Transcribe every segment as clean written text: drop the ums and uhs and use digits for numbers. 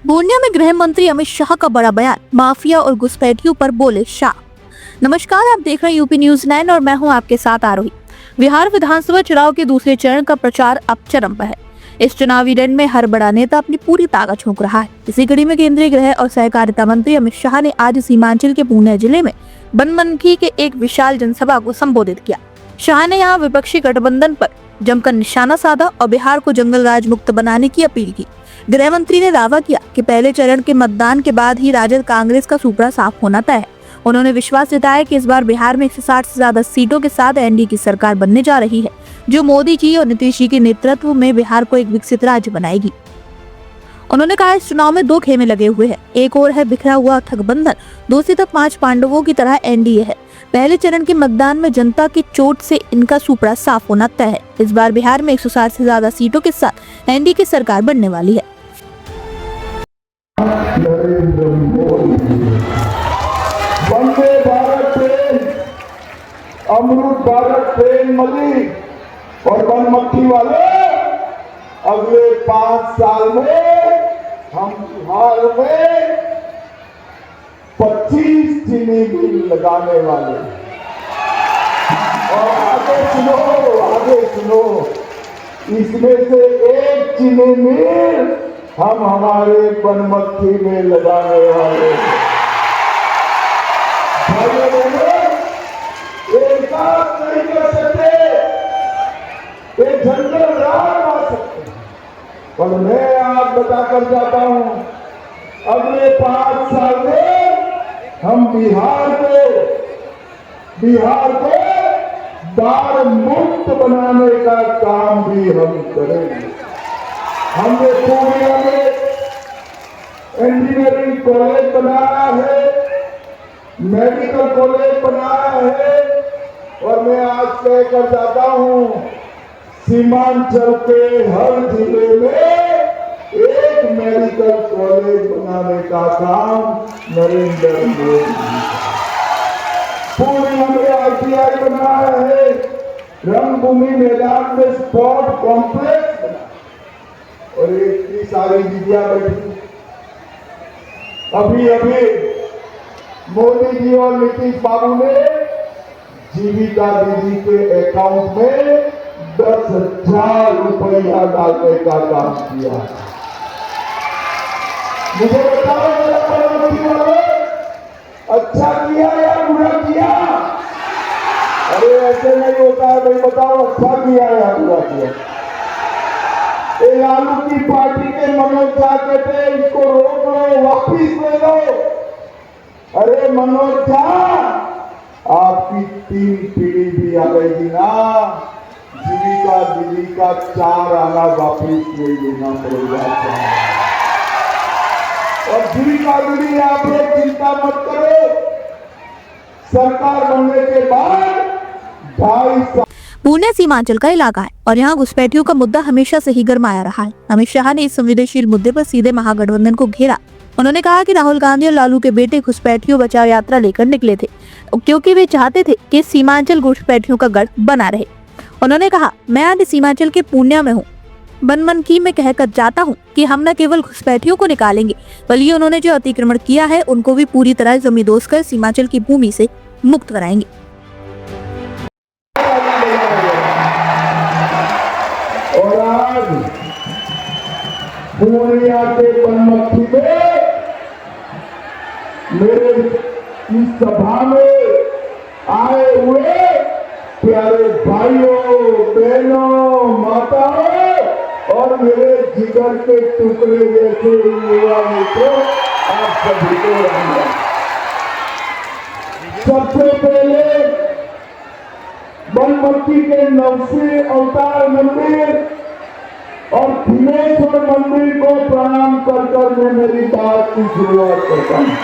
पूर्णिया में गृह मंत्री अमित शाह का बड़ा बयान, माफिया और घुसपैठियों पर बोले शाह। नमस्कार, आप देख रहे हैं यूपी न्यूज़ 9 और मैं हूं आपके साथ आरोही। बिहार विधानसभा चुनाव के दूसरे चरण का प्रचार अब चरम पर है। इस चुनावी रण में हर बड़ा नेता अपनी पूरी ताकत झोंक रहा है। इसी कड़ी में केंद्रीय गृह और सहकारिता मंत्री अमित शाह ने आज सीमांचल के पूर्णिया जिले में बनमनखी के एक विशाल जनसभा को संबोधित किया। शाह ने यहाँ विपक्षी गठबंधन पर जमकर निशाना साधा और बिहार को जंगल राज मुक्त बनाने की अपील की। गृह मंत्री ने दावा किया कि पहले चरण के मतदान के बाद ही राजद कांग्रेस का सूपड़ा साफ होना तय है। उन्होंने विश्वास जताया कि इस बार बिहार में 160 से ज्यादा सीटों के साथ एनडीए की सरकार बनने जा रही है, जो मोदी जी और नीतीश जी के नेतृत्व में बिहार को एक विकसित राज्य बनाएगी। उन्होंने कहा, इस चुनाव में दो खेमे लगे हुए हैं। एक और है बिखरा हुआ गठबंधन, दूसरी तरफ 5 पांडवों की तरह एनडीए है। पहले चरण के मतदान में जनता की चोट से इनका सूपड़ा साफ होना तय है। इस बार बिहार में 160 से ज्यादा सीटों के साथ एनडीए की सरकार बनने वाली है। वंदे भारत ट्रेन, अमृत भारत ट्रेन मली और बनमट्टी वाले अगले 5 साल में हम बिहार में 25 चीनी मिल लगाने वाले। और आगे सुनो, इसमें से एक चीनी मिल हम हमारे बनमट्टी में लगाने वाले। एक बात नहीं कर सकते, एक जंगल राज आ सकते, पर मैं आप बताकर जाता हूं, अगले 5 साल में हम बिहार को दार मुक्त बनाने का काम भी हम करेंगे। हमने पूर्णिया में इंजीनियरिंग कॉलेज बनाया है, मेडिकल कॉलेज बनाया है, और मैं आज कहकर जाता हूं, सीमांचल के हर जिले में एक मेडिकल कॉलेज बनाने का काम नरेंद्र मोदी। पूर्णिया में आईटीआई बनाया है, रंगभूमि मैदान में स्पोर्ट कॉम्प्लेक्स बना, और इतनी सारी विद्या बैठी। अभी मोदी जी और नीतीश बाबू ने जीविका दीदी के अकाउंट में 10,000 रुपया डालने का काम किया। मुझे बताओ, अच्छा किया या बुरा किया? अरे ऐसे नहीं होता है भाई, बताओ अच्छा किया या बुरा किया? लालू की पार्टी के मनोज झा कहते इसको रोक लो, वापिस ले लो। अरे मनोज झा, आपकी 3 पीढ़ी भी आ गई ना, जीविका दीदी का 4 आना वापिस ले लेना पड़ेगा। और जीविका दीदी, आप लोग चिंता मत करो, सरकार बनने के बाद 2.5 साल। पूर्णिया सीमांचल का इलाका है और यहाँ घुसपैठियों का मुद्दा हमेशा से ही गरमाया रहा है। अमित शाह ने इस संवेदनशील मुद्दे पर सीधे महागठबंधन को घेरा। उन्होंने कहा कि राहुल गांधी और लालू के बेटे घुसपैठियों बचाव यात्रा लेकर निकले थे, क्योंकि वे चाहते थे कि सीमांचल घुसपैठियों का गढ़ बना रहे। उन्होंने कहा, मैं आज सीमांचल के पूर्णिया में हूँ, बनमनखी में कहकर जाता हूँ कि हम न केवल घुसपैठियों को निकालेंगे, बल्कि उन्होंने जो अतिक्रमण किया है उनको भी पूरी तरह जमींदोज कर सीमांचल की भूमि से मुक्त कराएंगे। और आज पूर्णिया के बनमट्टी में मेरे इस सभा में आए हुए प्यारे भाइयों, बहनों, माताओं और मेरे जिगर के टुकड़े जैसे युवा मित्रों, आप सभी को राम। सबसे पहले बनमट्टी के नवसे अवतार मंदिर और थिनेश्वर मंदिर को प्रणाम कर मैं मेरी बात की शुरुआत करता हूं।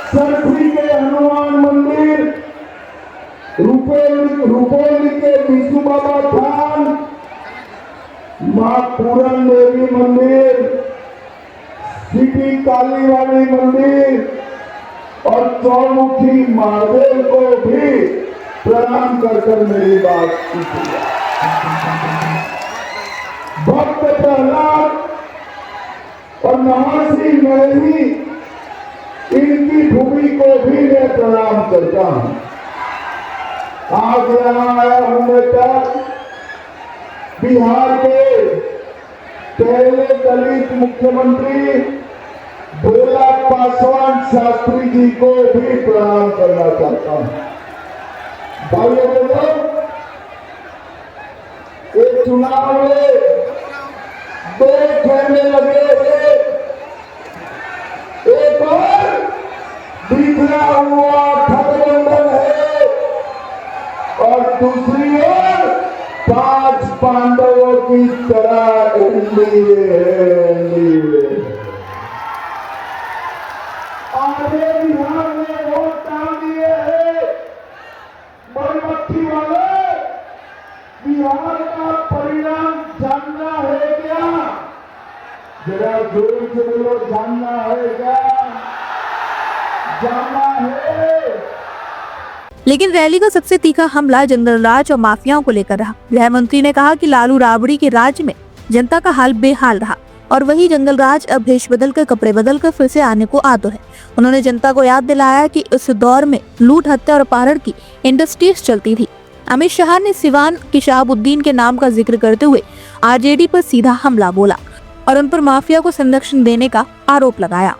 सरसी के हनुमान मंदिर, रुपौली के विष्णु बाबा धाम, मां पूरन देवी मंदिर, सिटी काली वाली मंदिर और चौमुखी महादेव को भी प्रणाम कर मेरी बात की। भक्त प्रहलाद महर्षि महर्षि इनकी भूमि को भी मैं प्रणाम करता हूं। आज यहाँ आया हूं मैं तक बिहार के पहले दलित मुख्यमंत्री भोला पासवान शास्त्री जी को भी प्रणाम करना चाहता हूं। भाइयों बहनों, एक चुनाव में दो खेलने लगे थे, एक और बिखरा हुआ गठबंधन है और दूसरी ओर 5 पांडवों की तरह एनडीए है। आधे बिहार में वोट डाल दिए हैं मधुमक्खी वाले। बिहार का परिणाम जानना है क्या? जरा जोर से बोलो, जानना है क्या? जानना है। लेकिन रैली का सबसे तीखा हमला जंगल राज और माफियाओं को लेकर रहा। गृह मंत्री ने कहा कि लालू राबड़ी के राज्य में जनता का हाल बेहाल रहा और वही जंगल राज अब भेष बदलकर कपड़े बदलकर फिर से आने को आतुर है। उन्होंने जनता को याद दिलाया कि उस दौर में लूट, हत्या और अपहरण की इंडस्ट्रीज चलती थी। अमित शाह ने सिवान के शहाबुद्दीन के नाम का जिक्र करते हुए आरजेडी पर सीधा हमला बोला और उन पर माफिया को संरक्षण देने का आरोप लगाया।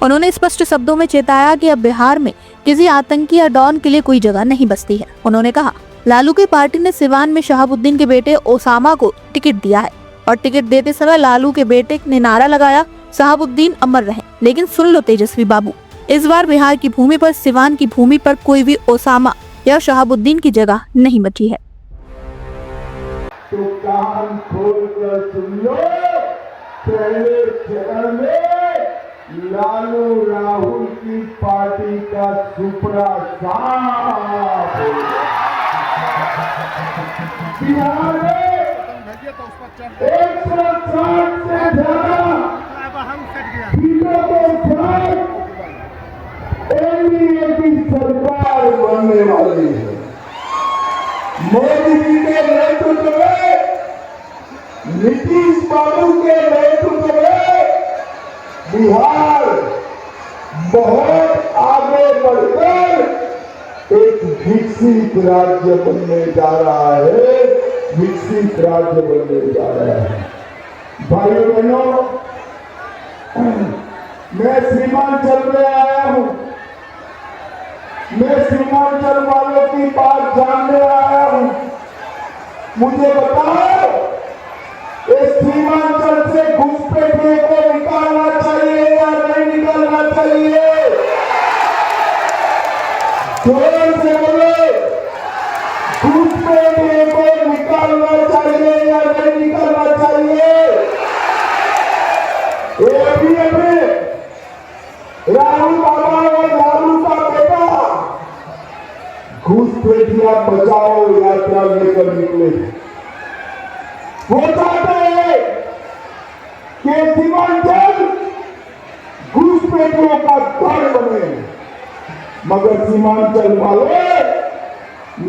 उन्होंने स्पष्ट शब्दों में चेताया कि अब बिहार में किसी आतंकी या डॉन के लिए कोई जगह नहीं बचती है। उन्होंने कहा, लालू की पार्टी ने सिवान में शहाबुद्दीन के बेटे ओसामा को टिकट दिया है और टिकट देते समय लालू के बेटे ने नारा लगाया, शहाबुद्दीन अमर रहे। लेकिन सुन लो तेजस्वी बाबू, इस बार बिहार की भूमि पर, सिवान की भूमि पर कोई भी ओसामा या शहाबुद्दीन की जगह नहीं बची है। तो कान खोल कर सुन लो, पहले चरण में लालू राहुल की पार्टी का सुपड़ा साफ हो गया। बिहार में 160 से ज्यादा सीटों के साथ एनडीए की सरकार बनने वाली है। मोदी जी के नेतृत्व में, नीतीश बाबू के नेतृत्व में बिहार बहुत आगे बढ़कर एक विकसित राज्य बनने जा रहा है, विकसित राज्य बनने जा रहा है। भाइयों बहनों, मैं सीमांचल में आया हूं। मैं सीमांचल वालों की बात जानने आया हूं। मुझे बताओ, इस सीमांचल से घुसपैठियों को निकालना चाहिए या नहीं निकालना चाहिए? जोर से बोले, घुसपैठियों को निकालना चाहिए या नहीं निकालना चाहिए? ये अभी राहुल बाबा और लालू का बेटा घुसपैठिया बचाओ यात्रा लेकर निकले। वो चाहते हैं कि सीमांचल घुसपैठियों का घर बने, मगर सीमांचल वाले,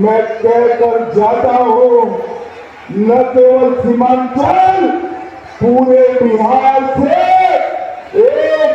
मैं कहकर जाता हूं, न केवल सीमांचल, पूरे बिहार से एक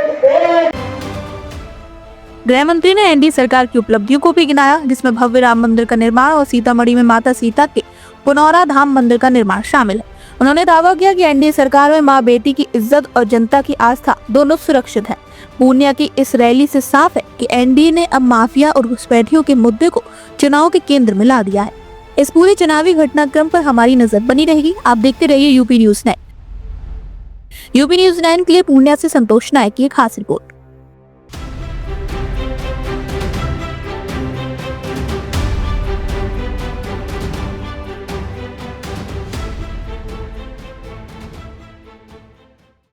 गृह मंत्री ने एनडीए सरकार की उपलब्धियों को भी गिनाया, जिसमें भव्य राम मंदिर का निर्माण और सीतामढ़ी में माता सीता के पुनौरा धाम मंदिर का निर्माण शामिल है। उन्होंने दावा किया कि एनडीए सरकार में मां बेटी की इज्जत और जनता की आस्था दोनों सुरक्षित है। पूर्णिया की इस रैली से साफ है कि एनडीए ने अब माफिया और घुसपैठियों के मुद्दे को चुनाव के केंद्र में ला दिया है। इस पूरे चुनावी घटनाक्रम पर हमारी नजर बनी रहेगी। आप देखते रहिए यूपी न्यूज़ 9। यूपी न्यूज़ 9 के लिए पूर्णिया से संतोष नायक की एक खास रिपोर्ट।